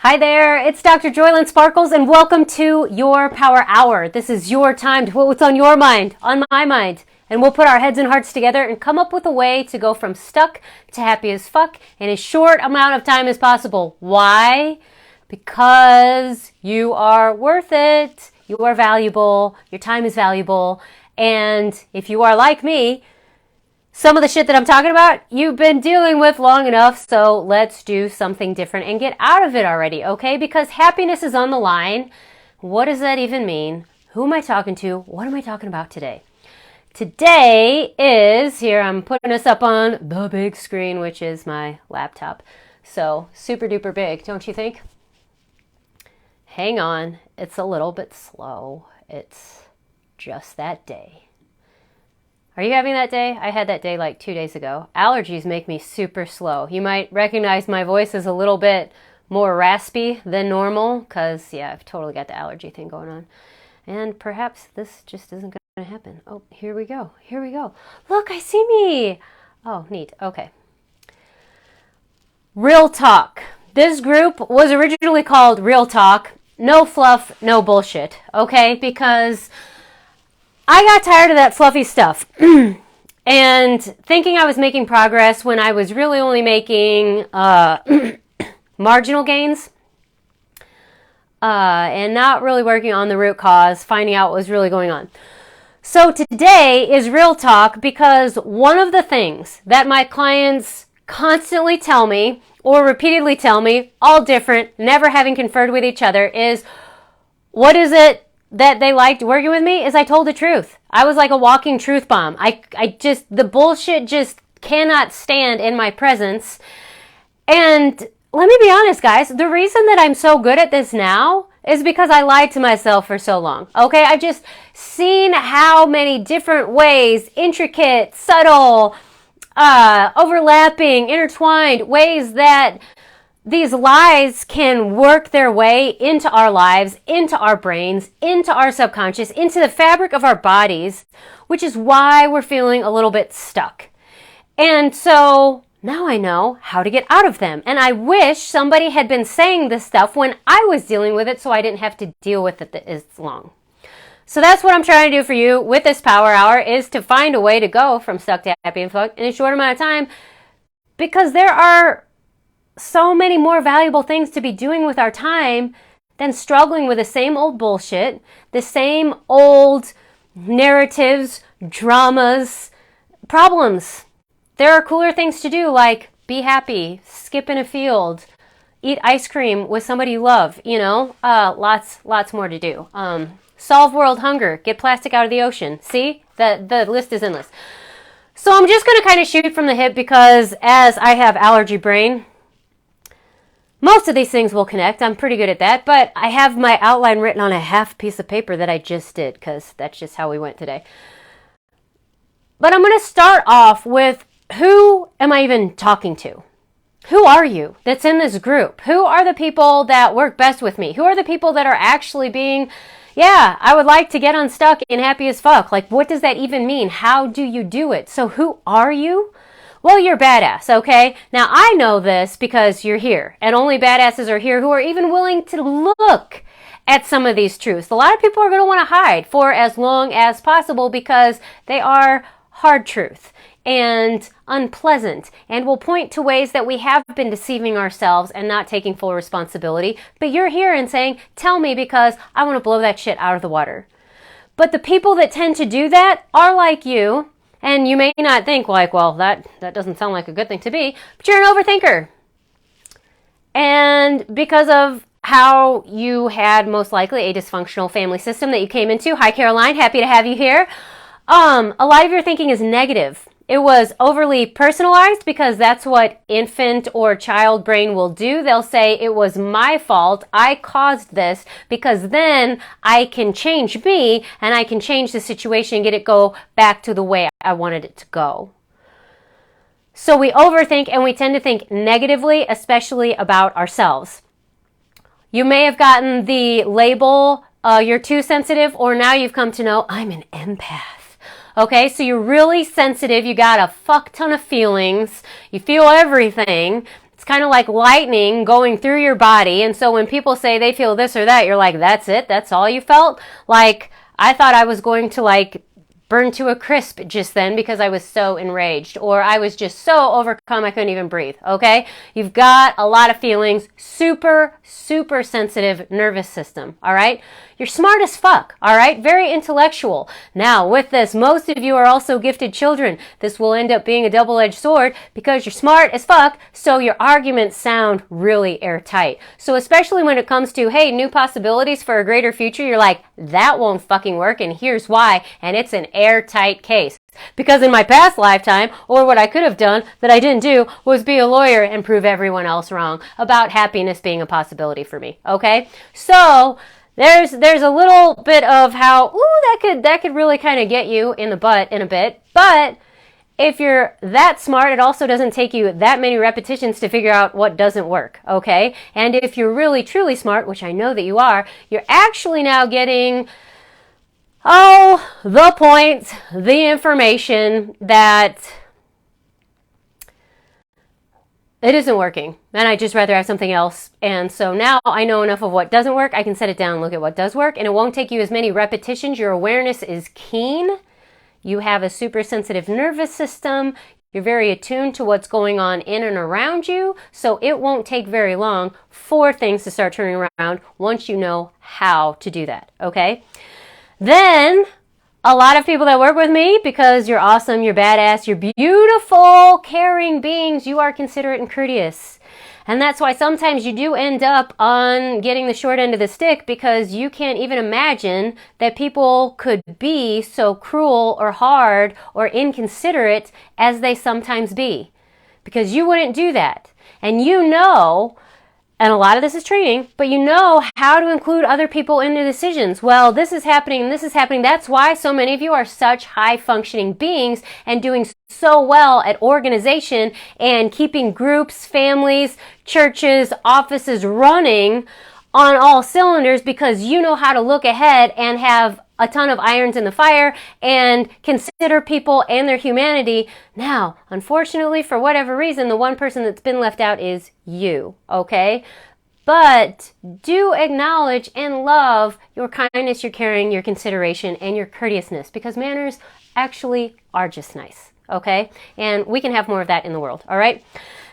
Hi there, it's Dr. JOYLYN Sparkles and welcome to your Power Hour. This is your time to put what's on your mind, on my mind, and we'll put our heads and hearts together and come up with a way to go from stuck to happy as fuck in as short amount of time as possible. Why? Because you are worth it, you are valuable, your time is valuable, and if you are like me, some of the shit that I'm talking about, you've been dealing with long enough, so let's do something different and get out of it already, okay? Because happiness is on the line. What does that even mean? Who am I talking to? What am I talking about today? Today is, here I'm putting us up on the big screen, which is my laptop. So super duper big, don't you think? Hang on, it's a little bit slow. It's just that day. Are you having that day? I had that day like 2 days ago. Allergies make me super slow. You might recognize my voice is a little bit more raspy than normal because, yeah, I've totally got the allergy thing going on. And perhaps this just isn't going to happen. Oh, here we go. Here we go. Look, I see me. Oh, neat. Okay. Real Talk. This group was originally called Real Talk. No fluff, no bullshit. Okay? Because I got tired of that fluffy stuff and thinking I was making progress when I was really only making marginal gains and not really working on the root cause, finding out what was really going on. So today is Real Talk because one of the things that my clients constantly tell me or repeatedly tell me, all different, never having conferred with each other, is what is it that they liked working with me is I told the truth. I was like a walking truth bomb. The bullshit just cannot stand in my presence. And let me be honest, guys, the reason that I'm so good at this now is because I lied to myself for so long. Okay, I've just seen how many different ways, intricate, subtle, overlapping, intertwined ways that these lies can work their way into our lives, into our brains, into our subconscious, into the fabric of our bodies, which is why we're feeling a little bit stuck. And so now I know how to get out of them. And I wish somebody had been saying this stuff when I was dealing with it so I didn't have to deal with it as long. So that's what I'm trying to do for you with this Power Hour, is to find a way to go from stuck to happy and fucked in a short amount of time, because there are so many more valuable things to be doing with our time than struggling with the same old bullshit, the same old narratives, dramas, problems. There are cooler things to do, like be happy, skip in a field, eat ice cream with somebody you love, lots more to do. Solve world hunger, get plastic out of the ocean. See, the list is endless. So I'm just going to kind of shoot from the hip because as I have allergy brain, most of these things will connect. I'm pretty good at that, but I have my outline written on a half piece of paper that I just did because that's just how we went today. But I'm going to start off with, who am I even talking to? Who are you that's in this group? Who are the people that work best with me? Who are the people that are actually being, yeah, I would like to get unstuck and happy as fuck. Like, what does that even mean? How do you do it? So who are you? Well, you're badass, okay? Now, I know this because you're here, and only badasses are here who are even willing to look at some of these truths. A lot of people are going to want to hide for as long as possible because they are hard truth and unpleasant and will point to ways that we have been deceiving ourselves and not taking full responsibility. But you're here and saying, tell me, because I want to blow that shit out of the water. But the people that tend to do that are like you. And you may not think like, well, that doesn't sound like a good thing to be, but you're an overthinker. And because of how you had most likely a dysfunctional family system that you came into, hi Caroline, happy to have you here. A lot of your thinking is negative. It was overly personalized because that's what infant or child brain will do. They'll say, it was my fault. I caused this because then I can change me and I can change the situation and get it go back to the way I wanted it to go. So we overthink and we tend to think negatively, especially about ourselves. You may have gotten the label, you're too sensitive, or now you've come to know, I'm an empath. Okay, so you're really sensitive. You got a fuck ton of feelings. You feel everything. It's kind of like lightning going through your body. And so when people say they feel this or that, you're like, that's it? That's all you felt? Like, I thought I was going to like burn to a crisp just then because I was so enraged, or I was just so overcome I couldn't even breathe, okay? You've got a lot of feelings, super, super sensitive nervous system, all right? You're smart as fuck, all right? Very intellectual. Now, with this, most of you are also gifted children. This will end up being a double-edged sword because you're smart as fuck, so your arguments sound really airtight. So especially when it comes to, hey, new possibilities for a greater future, you're like, that won't fucking work, and here's why, and it's an airtight case. Because in my past lifetime, or what I could have done that I didn't do, was be a lawyer and prove everyone else wrong about happiness being a possibility for me, okay? So there's a little bit of how, that could really kind of get you in the butt in a bit, but if you're that smart, it also doesn't take you that many repetitions to figure out what doesn't work, okay? And if you're really, truly smart, which I know that you are, you're actually now getting, the points, the information that it isn't working, and I'd just rather have something else. And so now I know enough of what doesn't work, I can set it down and look at what does work, and it won't take you as many repetitions. Your awareness is keen. You have a super sensitive nervous system. You're very attuned to what's going on in and around you, so it won't take very long for things to start turning around once you know how to do that, okay? Then, a lot of people that work with me, because you're awesome, you're badass, you're beautiful, caring beings, you are considerate and courteous. And that's why sometimes you do end up on getting the short end of the stick, because you can't even imagine that people could be so cruel or hard or inconsiderate as they sometimes be. Because you wouldn't do that. And you know, and a lot of this is training, but you know how to include other people in the decisions. Well, this is happening and this is happening. That's why so many of you are such high-functioning beings and doing so well at organization and keeping groups, families, churches, offices running on all cylinders, because you know how to look ahead and have a ton of irons in the fire and consider people and their humanity. Now, unfortunately, for whatever reason, the one person that's been left out is you, okay? But do acknowledge and love your kindness, your caring, your consideration, and your courteousness, because manners actually are just nice, okay? And we can have more of that in the world, all right?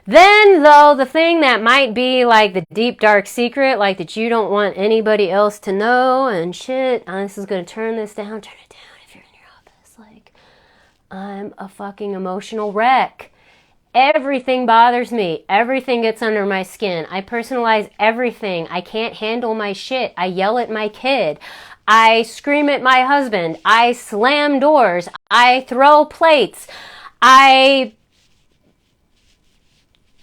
Then, though, the thing that might be like the deep, dark secret, like that you don't want anybody else to know and shit, this is going to turn it down if you're in your office. Like, I'm a fucking emotional wreck. Everything bothers me. Everything gets under my skin. I personalize everything. I can't handle my shit. I yell at my kid. I scream at my husband. I slam doors. I throw plates. I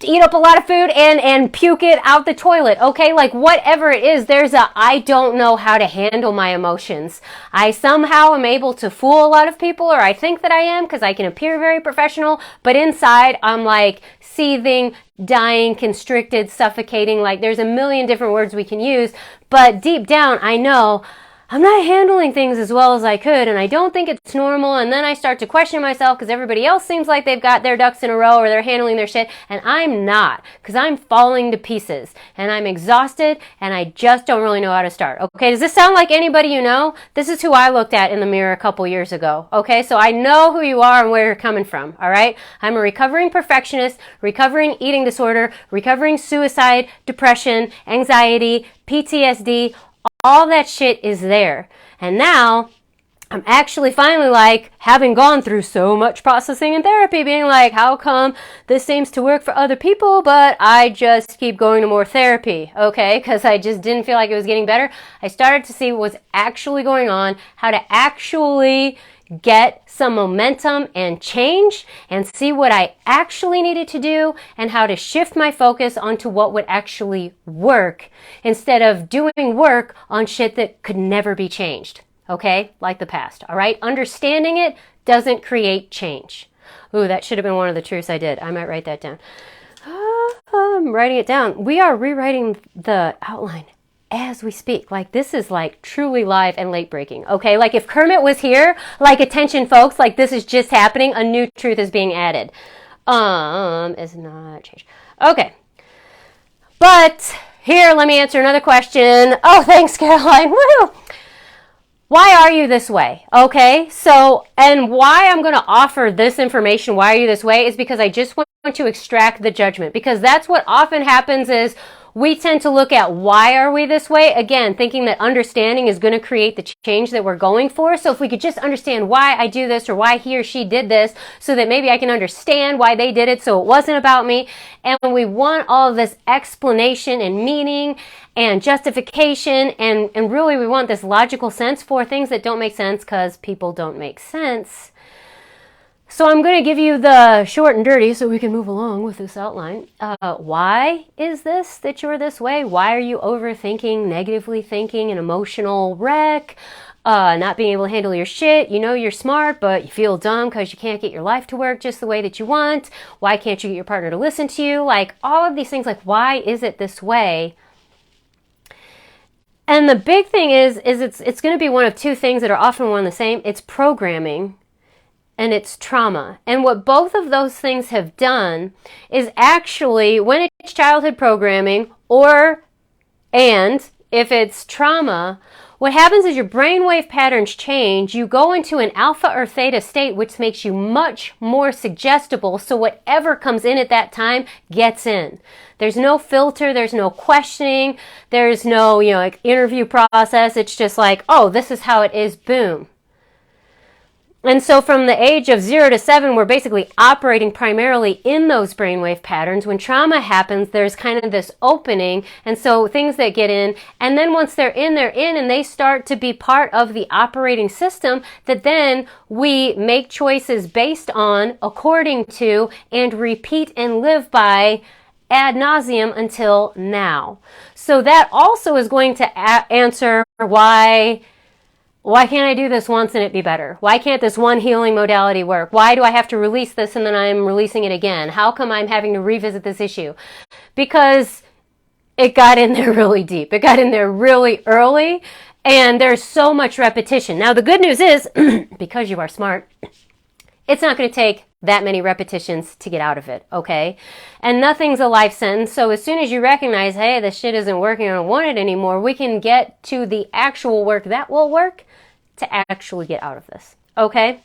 eat up a lot of food and puke it out the toilet, okay? Like, whatever it is, I don't know how to handle my emotions. I somehow am able to fool a lot of people, or I think that I am, because I can appear very professional, but inside I'm like seething, dying, constricted, suffocating. Like, there's a million different words we can use, but deep down I know I'm not handling things as well as I could, and I don't think it's normal, and then I start to question myself because everybody else seems like they've got their ducks in a row or they're handling their shit, and I'm not, because I'm falling to pieces, and I'm exhausted, and I just don't really know how to start. Okay, does this sound like anybody you know? This is who I looked at in the mirror a couple years ago, okay? So I know who you are and where you're coming from, all right? I'm a recovering perfectionist, recovering eating disorder, recovering suicide, depression, anxiety, PTSD. All that shit is there. And now I'm actually finally, like, having gone through so much processing and therapy, being like, how come this seems to work for other people, but I just keep going to more therapy, okay? Because I just didn't feel like it was getting better. I started to see what was actually going on, how to actually get some momentum and change, and see what I actually needed to do, and how to shift my focus onto what would actually work, instead of doing work on shit that could never be changed, okay? Like the past, all right? Understanding it doesn't create change. Ooh, that should have been one of the truths I did. I might write that down. I'm writing it down. We are rewriting the outline as we speak. Like, this is like truly live and late breaking, okay? Like, if Kermit was here, like, attention folks, like, this is just happening, a new truth is being added. Is not changed. Okay, But here, let me answer another question. Oh, thanks, Caroline. Woo! Why are you this way? Okay, so, and why I'm going to offer this information, why are you this way, is because I just want to extract the judgment. Because that's what often happens is we tend to look at why are we this way, again, thinking that understanding is going to create the change that we're going for. So if we could just understand why I do this or why he or she did this so that maybe I can understand why they did it so it wasn't about me. And we want all of this explanation and meaning and justification, and really we want this logical sense for things that don't make sense because people don't make sense. So I'm going to give you the short and dirty so we can move along with this outline. Why is this that you're this way? Why are you overthinking, negatively thinking, an emotional wreck, not being able to handle your shit? You know you're smart, but you feel dumb because you can't get your life to work just the way that you want. Why can't you get your partner to listen to you? Like all of these things, like why is it this way? And the big thing is it's going to be one of two things that are often one and the same. It's programming and it's trauma. And what both of those things have done is actually, when it's childhood programming and if it's trauma, what happens is your brainwave patterns change. You go into an alpha or theta state, which makes you much more suggestible. So whatever comes in at that time gets in. There's no filter. There's no questioning. There's no, like interview process. It's just like, oh, this is how it is. Boom. And so from the age of 0 to 7, we're basically operating primarily in those brainwave patterns. When trauma happens, there's kind of this opening. And so things that get in, and then once they're in, and they start to be part of the operating system that then we make choices based on, according to, and repeat and live by ad nauseum until now. So that also is going to answer why can't I do this once and it be better? Why can't this one healing modality work? Why do I have to release this and then I'm releasing it again? How come I'm having to revisit this issue? Because it got in there really deep. It got in there really early, and there's so much repetition. Now, the good news is, because you are smart, it's not going to take that many repetitions to get out of it, okay? And nothing's a life sentence, so as soon as you recognize, hey, this shit isn't working, I don't want it anymore, we can get to the actual work that will work to actually get out of this, okay?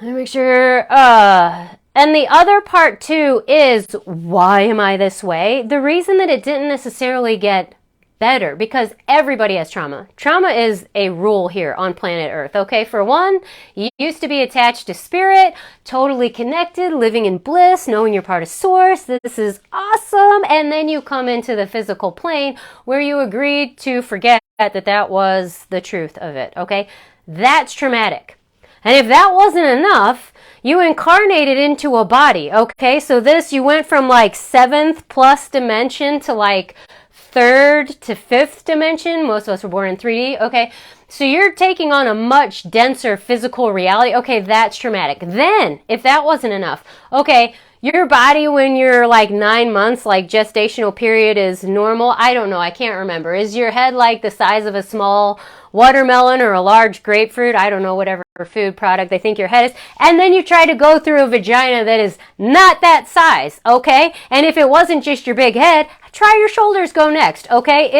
Let me make sure. And the other part too is, why am I this way? The reason that it didn't necessarily get better, because everybody has trauma. Trauma is a rule here on planet Earth, okay? For one, you used to be attached to spirit, totally connected, living in bliss, knowing you're part of source. This is awesome. And then you come into the physical plane where you agreed to forget that was the truth of it, okay? That's traumatic. And if that wasn't enough, you incarnated into a body, okay? So you went from like 7th plus dimension to like 3rd to 5th dimension. Most of us were born in 3D, okay? So you're taking on a much denser physical reality. Okay, that's traumatic. Then, if that wasn't enough, okay, your body when you're like 9 months, like gestational period is normal. I don't know, I can't remember. Is your head like the size of a small watermelon or a large grapefruit? I don't know, whatever food product they think your head is. And then you try to go through a vagina that is not that size, okay? And if it wasn't just your big head, try your shoulders go next, okay?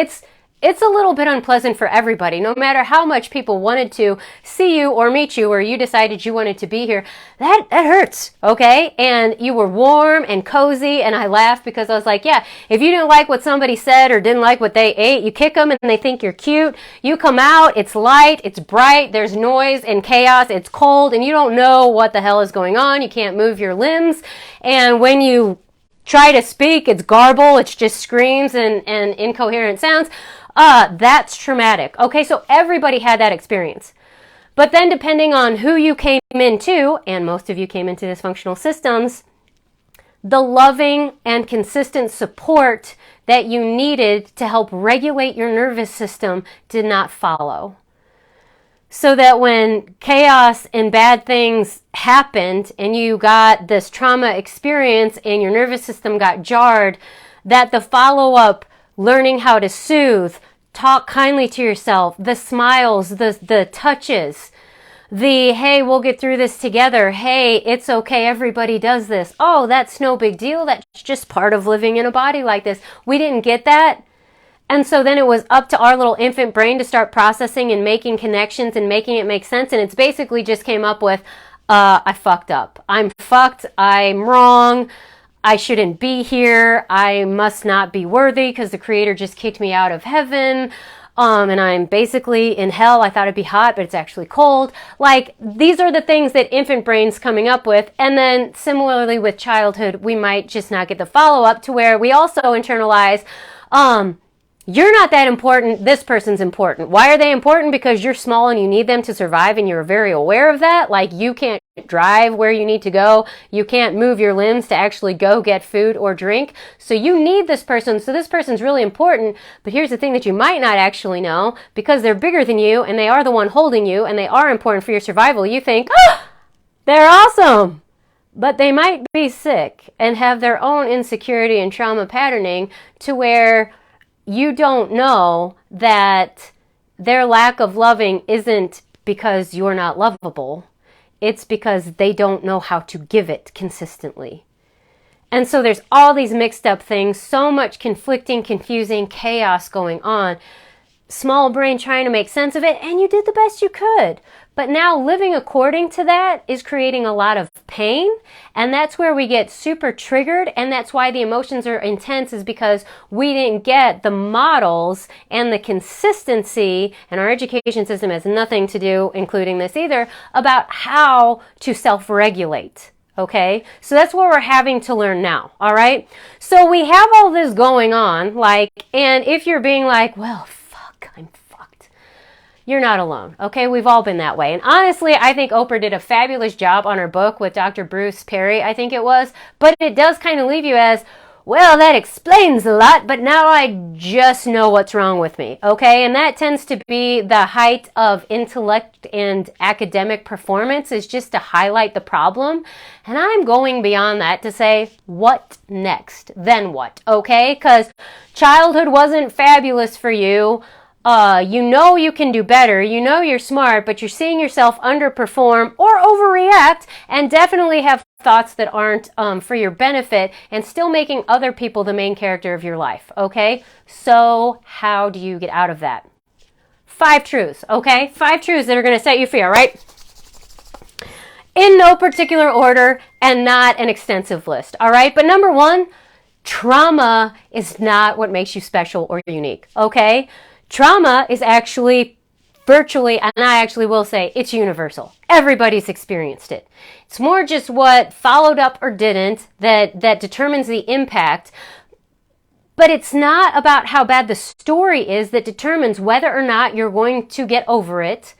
It's a little bit unpleasant for everybody. No matter how much people wanted to see you or meet you, or you decided you wanted to be here, that hurts, okay? And you were warm and cozy, and I laughed because I was like, yeah, if you didn't like what somebody said or didn't like what they ate, you kick them and they think you're cute. You come out, it's light, it's bright, there's noise and chaos, it's cold, and you don't know what the hell is going on. You can't move your limbs. And when you try to speak, it's garble, it's just screams and incoherent sounds. That's traumatic. Okay, so everybody had that experience. But then depending on who you came into, and most of you came into dysfunctional systems, the loving and consistent support that you needed to help regulate your nervous system did not follow. So that when chaos and bad things happened and you got this trauma experience and your nervous system got jarred, that the follow-up learning how to soothe, talk kindly to yourself, the smiles, the touches, the, hey, we'll get through this together. Hey, it's okay. Everybody does this. Oh, that's no big deal. That's just part of living in a body like this. We didn't get that. And so then it was up to our little infant brain to start processing and making connections and making it make sense. And it's basically just came up with, I fucked up. I'm fucked. I'm wrong. I shouldn't be here. I must not be worthy because the Creator just kicked me out of heaven. And I'm basically in hell. I thought it'd be hot, but it's actually cold. Like, these are the things that infant brain's coming up with. And then similarly with childhood, we might just not get the follow-up to where we also internalize, you're not that important. This person's important. Why are they important? Because you're small and you need them to survive and you're very aware of that. Like, you can't drive where you need to go. You can't move your limbs to actually go get food or drink. So you need this person. So this person's really important. But here's the thing that you might not actually know, because they're bigger than you and they are the one holding you and they are important for your survival. You think, oh, they're awesome. But they might be sick and have their own insecurity and trauma patterning to where you don't know that their lack of loving isn't because you're not lovable. It's because they don't know how to give it consistently. And so there's all these mixed up things, so much conflicting, confusing chaos going on. Small brain trying to make sense of it, and you did the best you could. But now living according to that is creating a lot of pain, and that's where we get super triggered, and that's why the emotions are intense, is because we didn't get the models and the consistency, and our education system has nothing to do, including this either, about how to self-regulate. Okay, so that's what we're having to learn now, all right? So we have all this going on, like, and if you're being like, well, fuck, I'm fucked, you're not alone, okay? We've all been that way. And honestly, I think Oprah did a fabulous job on her book with Dr. Bruce Perry, I think it was, but it does kind of leave you as, well, that explains a lot, but now I just know what's wrong with me, okay? And that tends to be the height of intellect and academic performance, is just to highlight the problem. And I'm going beyond that to say, what next? Then what, okay? Because childhood wasn't fabulous for you. You know you can do better, you know you're smart, but you're seeing yourself underperform or overreact and definitely have thoughts that aren't for your benefit and still making other people the main character of your life, okay? So how do you get out of that? 5 truths, okay? 5 truths that are going to set you free, all right? In no particular order and not an extensive list, all right? But number 1, trauma is not what makes you special or unique, okay? Trauma is actually virtually, and I actually will say, it's universal. Everybody's experienced it. It's more just what followed up or didn't that determines the impact. But it's not about how bad the story is that determines whether or not you're going to get over it.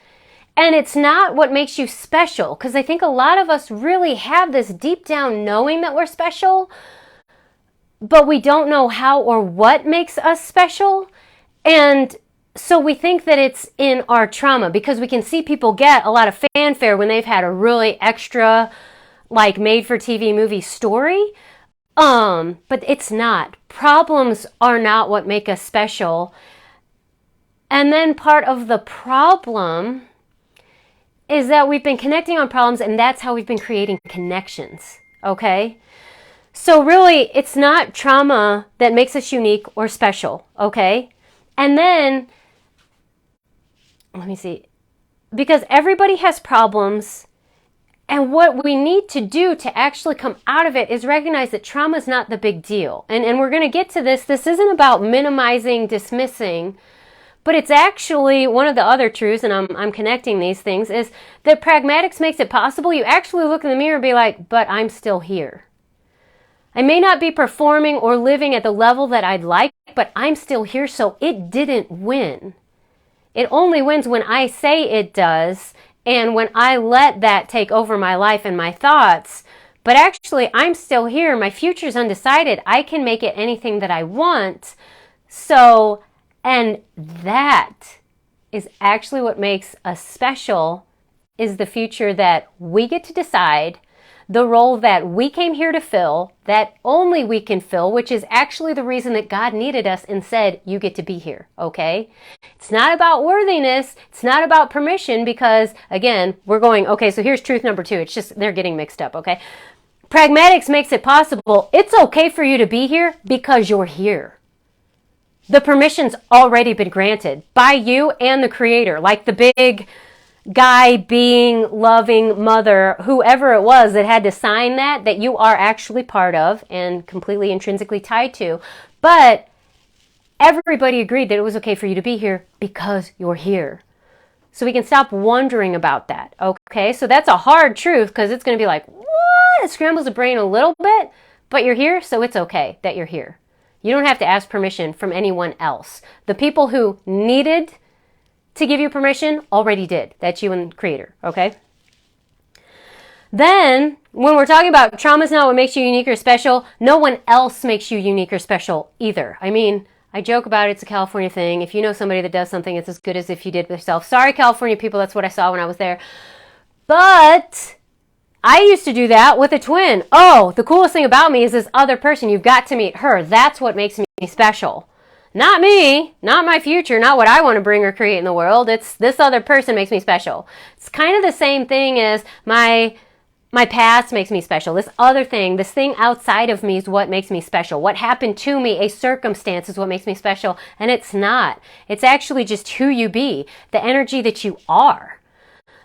And it's not what makes you special, because I think a lot of us really have this deep down knowing that we're special, but we don't know how or what makes us special. And so we think that it's in our trauma, because we can see people get a lot of fanfare when they've had a really extra, like, made-for-TV movie story. But it's not. Problems are not what make us special. And then part of the problem is that we've been connecting on problems, and that's how we've been creating connections, okay? So really, it's not trauma that makes us unique or special, okay? And then, let me see, because everybody has problems, and what we need to do to actually come out of it is recognize that trauma is not the big deal. And we're going to get to this. This isn't about minimizing, dismissing, but it's actually one of the other truths, and I'm connecting these things, is that pragmatics makes it possible. You actually look in the mirror and be like, but I'm still here. I may not be performing or living at the level that I'd like, but I'm still here, so it didn't win. It only wins when I say it does, and when I let that take over my life and my thoughts. But actually, I'm still here. My future's undecided. I can make it anything that I want. So, and that is actually what makes us special, is the future that we get to decide, the role that we came here to fill, that only we can fill, which is actually the reason that God needed us and said, you get to be here, okay? It's not about worthiness. It's not about permission because, again, we're going, okay, so here's truth number 2. It's just they're getting mixed up, okay? Pragmatics makes it possible. It's okay for you to be here because you're here. The permission's already been granted by you and the Creator, like the big guy, being, loving mother, whoever it was that had to sign that you are actually part of and completely intrinsically tied to. But everybody agreed that it was okay for you to be here because you're here. So we can stop wondering about that, okay? So that's a hard truth because it's going to be like, what? It scrambles the brain a little bit, but you're here, so it's okay that you're here. You don't have to ask permission from anyone else. The people who needed to give you permission already did. That's you and Creator, okay? Then, when we're talking about trauma's not what makes you unique or special, no one else makes you unique or special either. I mean, I joke about it, it's a California thing. If you know somebody that does something, it's as good as if you did yourself. Sorry, California people, that's what I saw when I was there. But I used to do that with a twin. Oh, the coolest thing about me is this other person. You've got to meet her. That's what makes me special. Not me, not my future, not what I want to bring or create in the world. It's this other person makes me special. It's kind of the same thing as my past makes me special. This other thing, this thing outside of me is what makes me special. What happened to me, a circumstance is what makes me special. And it's not. It's actually just who you be, the energy that you are.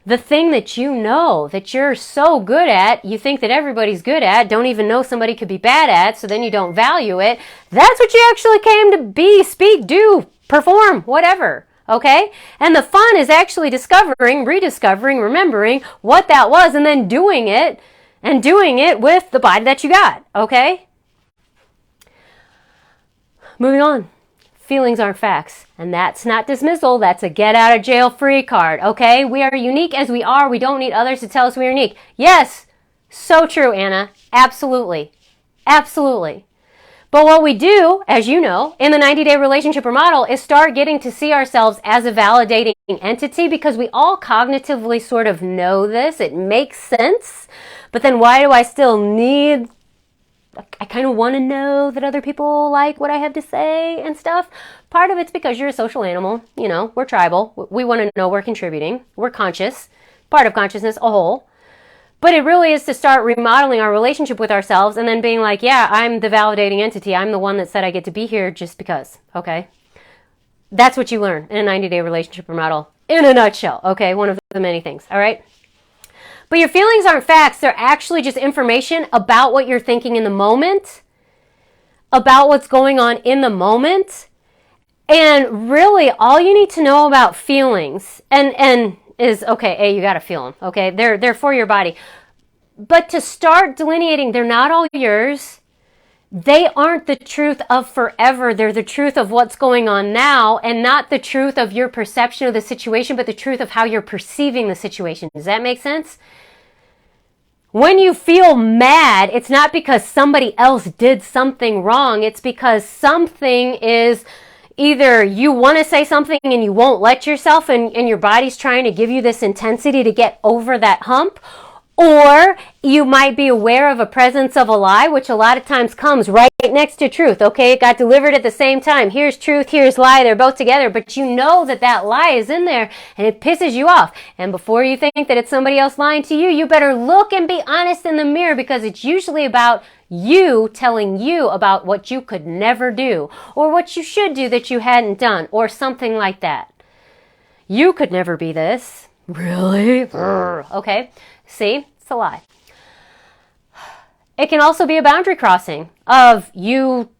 The thing that you know that you're so good at, you think that everybody's good at, don't even know somebody could be bad at, so then you don't value it. That's what you actually came to be, speak, do, perform, whatever, okay? And the fun is actually discovering, rediscovering, remembering what that was and then doing it, and doing it with the body that you got, okay? Moving on. Feelings aren't facts. And that's not dismissal. That's a get out of jail free card. Okay? We are unique as we are. We don't need others to tell us we are unique. Yes. So true, Anna. Absolutely. Absolutely. But what we do, as you know, in the 90-day relationship remodel is start getting to see ourselves as a validating entity because we all cognitively sort of know this. It makes sense. But then why do I still need... I kind of want to know that other people like what I have to say and stuff. Part of it's because you're a social animal. You know, we're tribal. We want to know we're contributing. We're conscious. Part of consciousness, a whole. But it really is to start remodeling our relationship with ourselves and then being like, yeah, I'm the validating entity. I'm the one that said I get to be here just because. Okay? That's what you learn in a 90-day relationship remodel in a nutshell. Okay? One of the many things. All right? But your feelings aren't facts. They're actually just information about what you're thinking in the moment, about what's going on in the moment. And really, all you need to know about feelings and is, okay, A, you got to feel them, okay? They're for your body. But to start delineating, they're not all yours. They aren't the truth of forever. They're the truth of what's going on now and not the truth of your perception of the situation, but the truth of how you're perceiving the situation. Does that make sense? When you feel mad, it's not because somebody else did something wrong. It's because something is either you want to say something and you won't let yourself and your body's trying to give you this intensity to get over that hump. Or you might be aware of a presence of a lie, which a lot of times comes right next to truth. Okay, it got delivered at the same time. Here's truth, here's lie. They're both together, but you know that that lie is in there and it pisses you off. And before you think that it's somebody else lying to you, you better look and be honest in the mirror because it's usually about you telling you about what you could never do or what you should do that you hadn't done or something like that. You could never be this. Really? Okay. See, it's a lie. It can also be a boundary crossing of you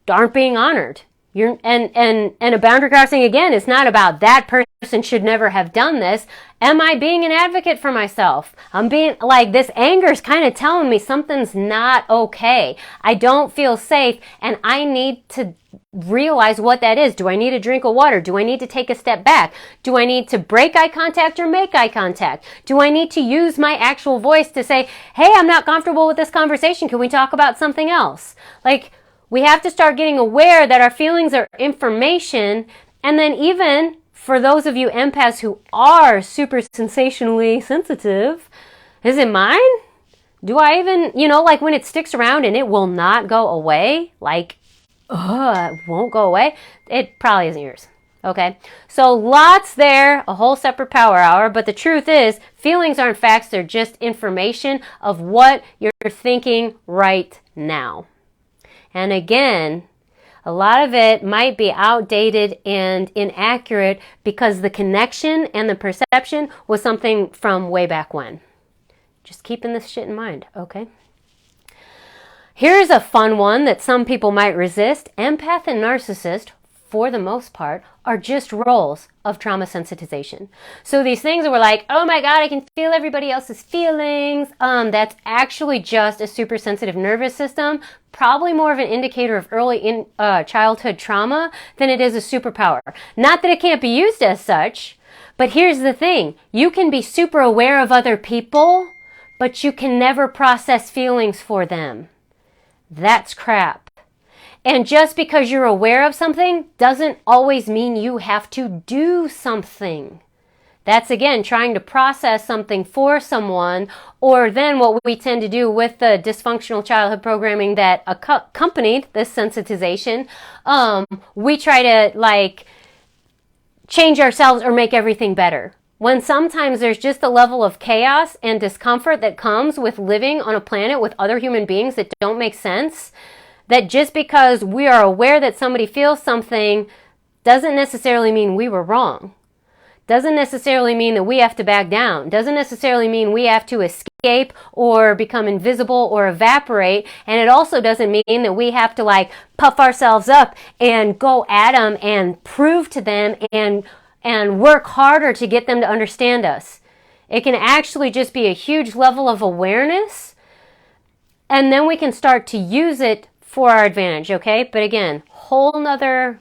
aren't being honored. And a boundary crossing, again, is not about that person should never have done this. Am I being an advocate for myself? I'm being like, this anger is kind of telling me something's not okay. I don't feel safe and I need to realize what that is. Do I need a drink of water? Do I need to take a step back? Do I need to break eye contact or make eye contact? Do I need to use my actual voice to say, hey, I'm not comfortable with this conversation. Can we talk about something else? Like, we have to start getting aware that our feelings are information. And then even for those of you empaths who are super sensationally sensitive, is it mine? Do I even, like when it sticks around and it will not go away, like, it won't go away, it probably isn't yours. Okay, so lots there, a whole separate power hour, but the truth is, feelings aren't facts, they're just information of what you're thinking right now. And again, a lot of it might be outdated and inaccurate because the connection and the perception was something from way back when. Just keeping this shit in mind, okay? Here's a fun one that some people might resist. Empath and narcissist, for the most part, are just roles of trauma sensitization. So these things that we're like, oh my God, I can feel everybody else's feelings. That's actually just a super sensitive nervous system, probably more of an indicator of early childhood trauma than it is a superpower. Not that it can't be used as such, but here's the thing. You can be super aware of other people, but you can never process feelings for them. That's crap. And just because you're aware of something doesn't always mean you have to do something. That's again trying to process something for someone, or then what we tend to do with the dysfunctional childhood programming that accompanied this sensitization, we try to change ourselves or make everything better. When sometimes there's just a level of chaos and discomfort that comes with living on a planet with other human beings that don't make sense, that just because we are aware that somebody feels something doesn't necessarily mean we were wrong. Doesn't necessarily mean that we have to back down. Doesn't necessarily mean we have to escape or become invisible or evaporate. And it also doesn't mean that we have to puff ourselves up and go at them and prove to them and work harder to get them to understand us. It can actually just be a huge level of awareness, and then we can start to use it for our advantage, okay? But again, whole nother,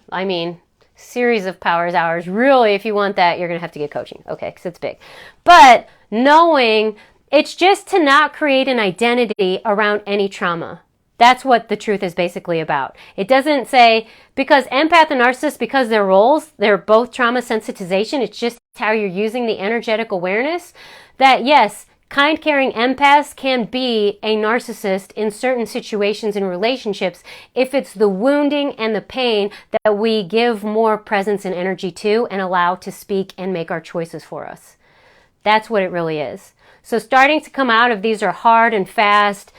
series of powers hours. Really, if you want that, you're going to have to get coaching, okay? Because it's big. But knowing it's just to not create an identity around any trauma. That's what the truth is basically about. It doesn't say, because empath and narcissist, because their roles, they're both trauma sensitization. It's just how you're using the energetic awareness that, yes, kind, caring empaths can be a narcissist in certain situations and relationships if it's the wounding and the pain that we give more presence and energy to and allow to speak and make our choices for us. That's what it really is. So starting to come out of these are hard and fast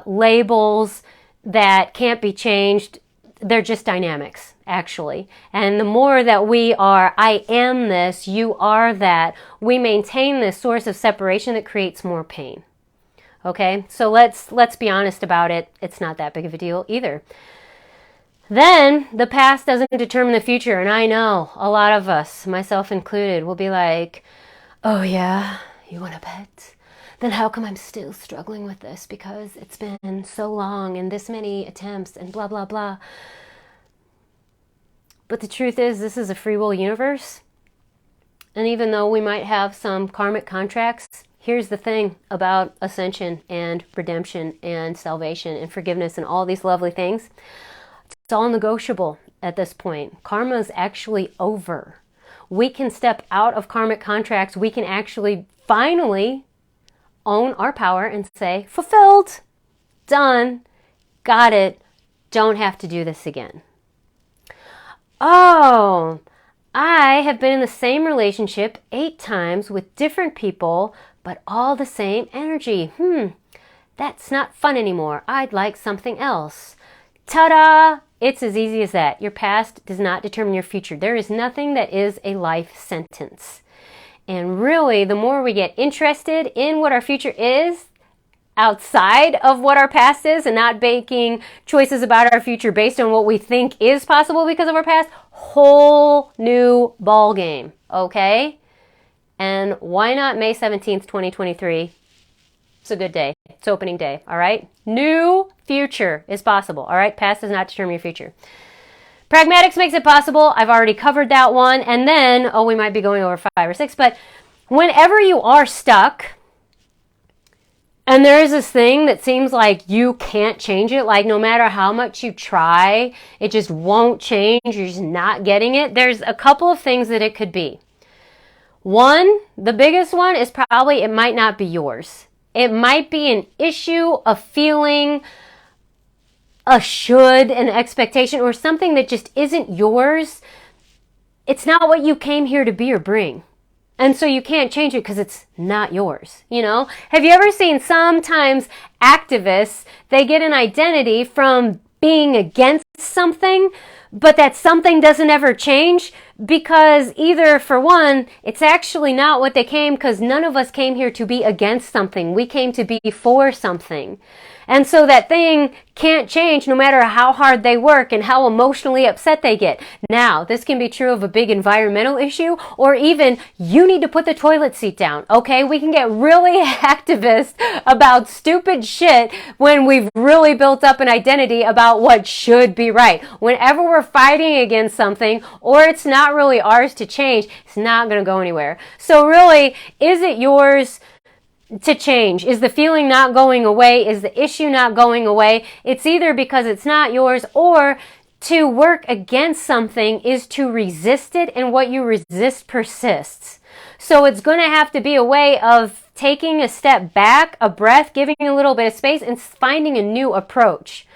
labels that can't be changed. They're just dynamics, actually. And the more that we are, I am this, you are that, we maintain this source of separation that creates more pain. Okay, so let's be honest about it. It's not that big of a deal either. Then the past doesn't determine the future. And I know a lot of us, myself included, will be like, oh yeah, you want to bet? Then how come I'm still struggling with this? Because it's been so long and this many attempts and blah, blah, blah. But the truth is, this is a free will universe. And even though we might have some karmic contracts, here's the thing about ascension and redemption and salvation and forgiveness and all these lovely things. It's all negotiable at this point. Karma is actually over. We can step out of karmic contracts. We can actually finally own our power and say, fulfilled, done, got it, don't have to do this again. Oh, I have been in the same relationship 8 times with different people, but all the same energy. That's not fun anymore. I'd like something else. Ta-da! It's as easy as that. Your past does not determine your future. There is nothing that is a life sentence. And really, the more we get interested in what our future is outside of what our past is and not making choices about our future based on what we think is possible because of our past, whole new ball game, okay? And why not May 17th, 2023? It's a good day. It's opening day, all right? New future is possible, all right? Past does not determine your future. Pragmatics makes it possible. I've already covered that one. And then, we might be going over 5 or 6, but whenever you are stuck and there is this thing that seems like you can't change it, like no matter how much you try, it just won't change, you're just not getting it, there's a couple of things that it could be. One, the biggest one is probably it might not be yours. It might be an issue, a feeling, a should, an expectation, or something that just isn't yours. It's not what you came here to be or bring. And so you can't change it because it's not yours, you know? Have you ever seen sometimes activists, they get an identity from being against something, but that something doesn't ever change because either, for one, it's actually not what they came, because none of us came here to be against something. We came to be for something. And so that thing can't change no matter how hard they work and how emotionally upset they get. Now, this can be true of a big environmental issue, or even you need to put the toilet seat down, okay? We can get really activist about stupid shit when we've really built up an identity about what should be right. Whenever we're fighting against something, or it's not really ours to change, it's not going to go anywhere. So really, is it yours to change? Is the feeling not going away? Is the issue not going away? It's either because it's not yours, or to work against something is to resist it, and what you resist persists. So it's going to have to be a way of taking a step back, a breath, giving a little bit of space, and finding a new approach.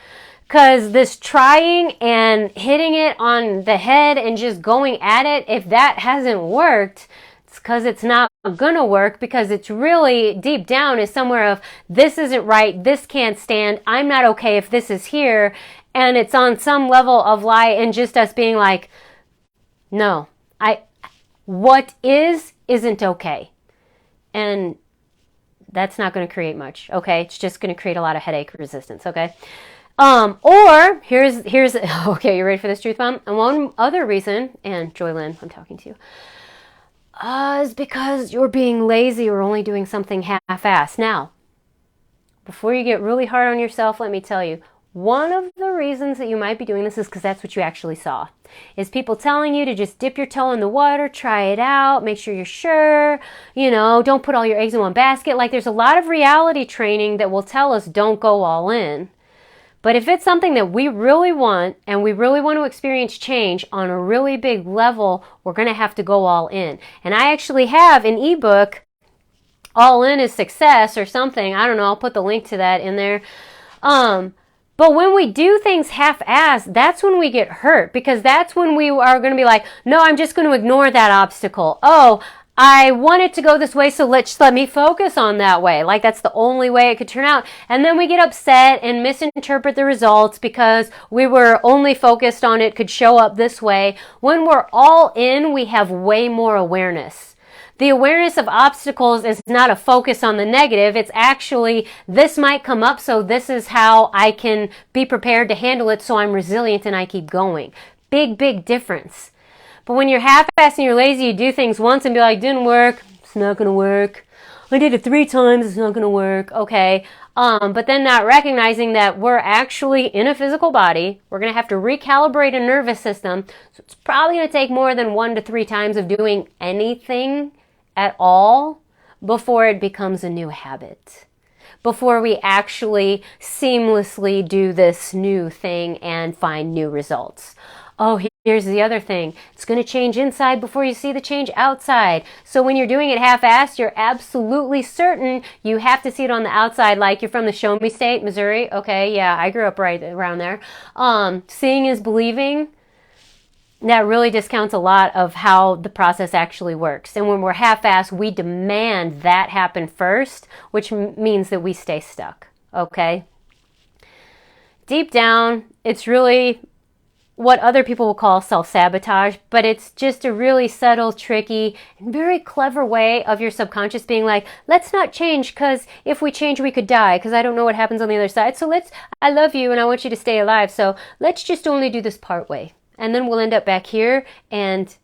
Because this trying and hitting it on the head and just going at it, if that hasn't worked, it's because it's not going to work, because it's really deep down is somewhere of this isn't right, this can't stand, I'm not okay if this is here, and it's on some level of lie and just us being like, no, what isn't okay. And that's not going to create much, okay? It's just going to create a lot of headache resistance, okay? Or here's okay, you ready for this truth bomb? And one other reason, and JOYLYN, I'm talking to you, is because you're being lazy or only doing something half-assed. Now, before you get really hard on yourself, let me tell you, one of the reasons that you might be doing this is because that's what you actually saw. Is people telling you to just dip your toe in the water, try it out, make sure you're sure, you know, don't put all your eggs in one basket. Like, there's a lot of reality training that will tell us don't go all in. But if it's something that we really want, and we really want to experience change on a really big level, we're going to have to go all in. And I actually have an ebook, All In is Success or something. I don't know. I'll put the link to that in there. But when we do things half-assed, that's when we get hurt, because that's when we are going to be like, no, I'm just going to ignore that obstacle. Oh, I want it to go this way, so let me focus on that way. Like, that's the only way it could turn out. And then we get upset and misinterpret the results because we were only focused on it could show up this way. When we're all in, we have way more awareness. The awareness of obstacles is not a focus on the negative. It's actually, this might come up, so this is how I can be prepared to handle it, so I'm resilient and I keep going. Big, big difference. But when you're half-assed and you're lazy, you do things once and be like, didn't work, it's not going to work. I did it 3 times, it's not going to work. Okay. But then not recognizing that we're actually in a physical body. We're going to have to recalibrate a nervous system. So it's probably going to take more than 1 to 3 times of doing anything at all before it becomes a new habit. Before we actually seamlessly do this new thing and find new results. Oh, here's the other thing. It's going to change inside before you see the change outside. So when you're doing it half-assed, you're absolutely certain you have to see it on the outside. Like, you're from the Show Me State, Missouri. Okay, yeah, I grew up right around there. Seeing is believing. That really discounts a lot of how the process actually works. And when we're half-assed, we demand that happen first, which means that we stay stuck. Okay? Deep down, it's really what other people will call self-sabotage, but it's just a really subtle, tricky, and very clever way of your subconscious being like, let's not change, because if we change, we could die, because I don't know what happens on the other side. So I love you and I want you to stay alive, so let's just only do this part way. And then we'll end up back here, but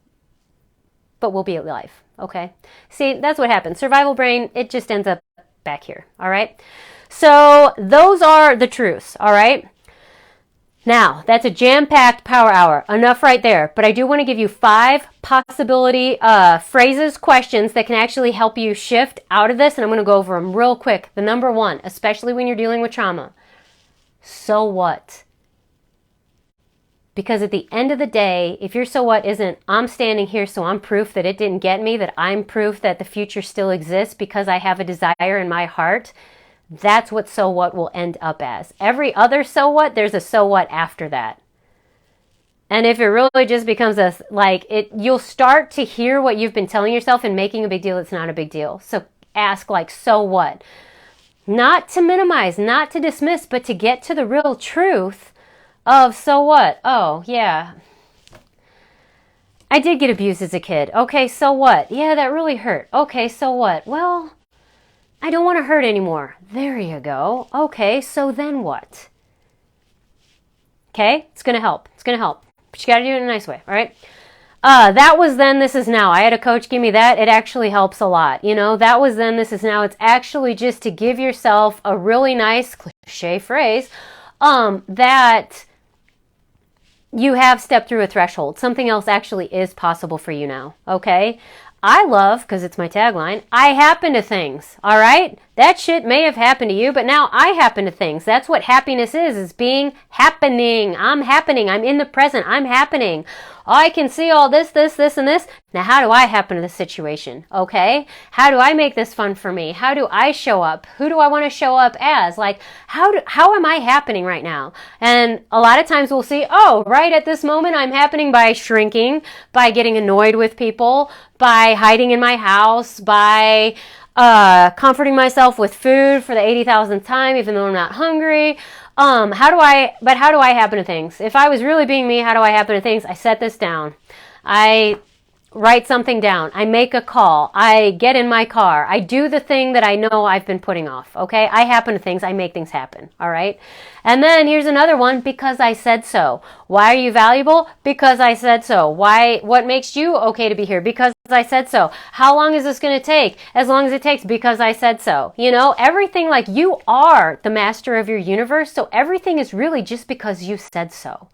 we'll be alive, okay? See, that's what happens. Survival brain, it just ends up back here, all right? So those are the truths, all right? Now, that's a jam-packed power hour. Enough right there. But I do want to give you 5 possibility phrases, questions that can actually help you shift out of this, and I'm going to go over them real quick. The number 1, especially when you're dealing with trauma. So what? Because at the end of the day, if your so what isn't, I'm standing here so I'm proof that it didn't get me, that I'm proof that the future still exists because I have a desire in my heart, that's what so what will end up as. Every other so what, there's a so what after that. And if it really just becomes you'll start to hear what you've been telling yourself and making a big deal, it's not a big deal. So ask so what? Not to minimize, not to dismiss, but to get to the real truth of so what? Oh, yeah. I did get abused as a kid. Okay, so what? Yeah, that really hurt. Okay, so what? Well, I don't want to hurt anymore. There you go. Okay, so then what? Okay, it's going to help. It's going to help. But you got to do it in a nice way, all right? That was then, this is now. I had a coach give me that. It actually helps a lot. That was then, this is now. It's actually just to give yourself a really nice cliche phrase that you have stepped through a threshold. Something else actually is possible for you now, okay? I love, because it's my tagline, I happen to things, all right? That shit may have happened to you, but now I happen to things. That's what happiness is being happening. I'm happening. I'm in the present. I'm happening. I can see all this, and this. Now, how do I happen to this situation, okay? How do I make this fun for me? How do I show up? Who do I want to show up as? Like, how am I happening right now? And a lot of times we'll see, oh, right at this moment I'm happening by shrinking, by getting annoyed with people, by hiding in my house, by comforting myself with food for the 80,000th time, even though I'm not hungry. How do I happen to things? If I was really being me, how do I happen to things? I set this down. I write something down. I make a call. I get in my car. I do the thing that I know I've been putting off, okay? I happen to things. I make things happen, all right? And then here's another one, because I said so. Why are you valuable? Because I said so. What makes you okay to be here? Because I said so. How long is this going to take? As long as it takes, because I said so. Everything, like, you are the master of your universe, so everything is really just because you said so.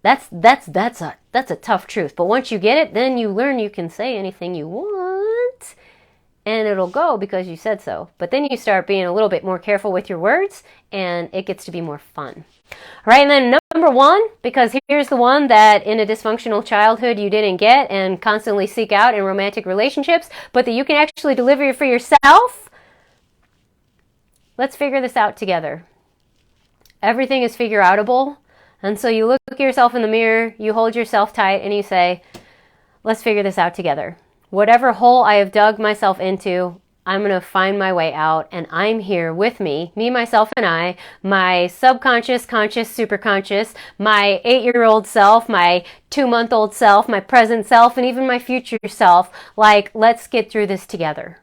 That's a tough truth. But once you get it, then you learn you can say anything you want and it'll go because you said so. But then you start being a little bit more careful with your words and it gets to be more fun. All right, and then number one, because here's the one that in a dysfunctional childhood you didn't get and constantly seek out in romantic relationships, but that you can actually deliver for yourself. Let's figure this out together. Everything is figure-outable. And so you look at yourself in the mirror, you hold yourself tight, and you say, let's figure this out together. Whatever hole I have dug myself into, I'm going to find my way out, and I'm here with me, myself, and I, my subconscious, conscious, superconscious, my 8-year-old self, my 2-month-old self, my present self, and even my future self. Like, let's get through this together.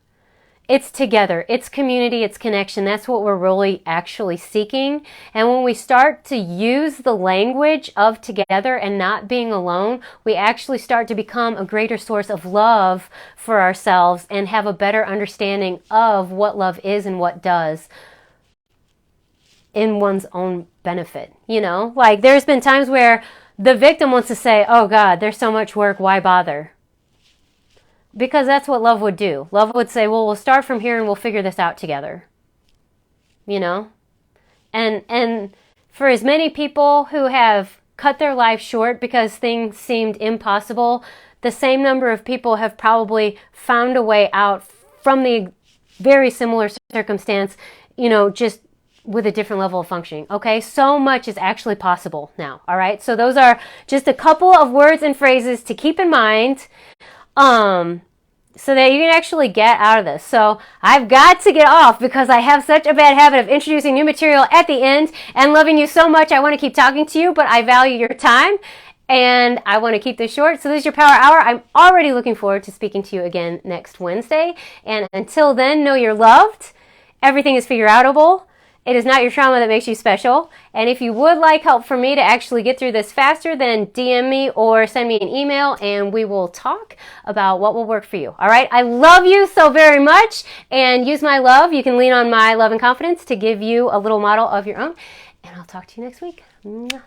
It's together. It's community. It's connection. That's what we're really actually seeking. And when we start to use the language of together and not being alone, we actually start to become a greater source of love for ourselves and have a better understanding of what love is and what does in one's own benefit. Like, there's been times where the victim wants to say, oh God, there's so much work. Why bother? Because that's what love would do. Love would say, well, we'll start from here and we'll figure this out together. And for as many people who have cut their life short because things seemed impossible, the same number of people have probably found a way out from the very similar circumstance, just with a different level of functioning, okay? So much is actually possible now, all right? So those are just a couple of words and phrases to keep in mind. So that you can actually get out of this. So I've got to get off because I have such a bad habit of introducing new material at the end and loving you so much. I want to keep talking to you, but I value your time and I want to keep this short. So this is your Power Hour. I'm already looking forward to speaking to you again next Wednesday. And until then, know you're loved. Everything is figure-outable. It is not your trauma that makes you special. And if you would like help from me to actually get through this faster, then DM me or send me an email and we will talk about what will work for you. All right? I love you so very much and use my love. You can lean on my love and confidence to give you a little model of your own. And I'll talk to you next week. Mwah.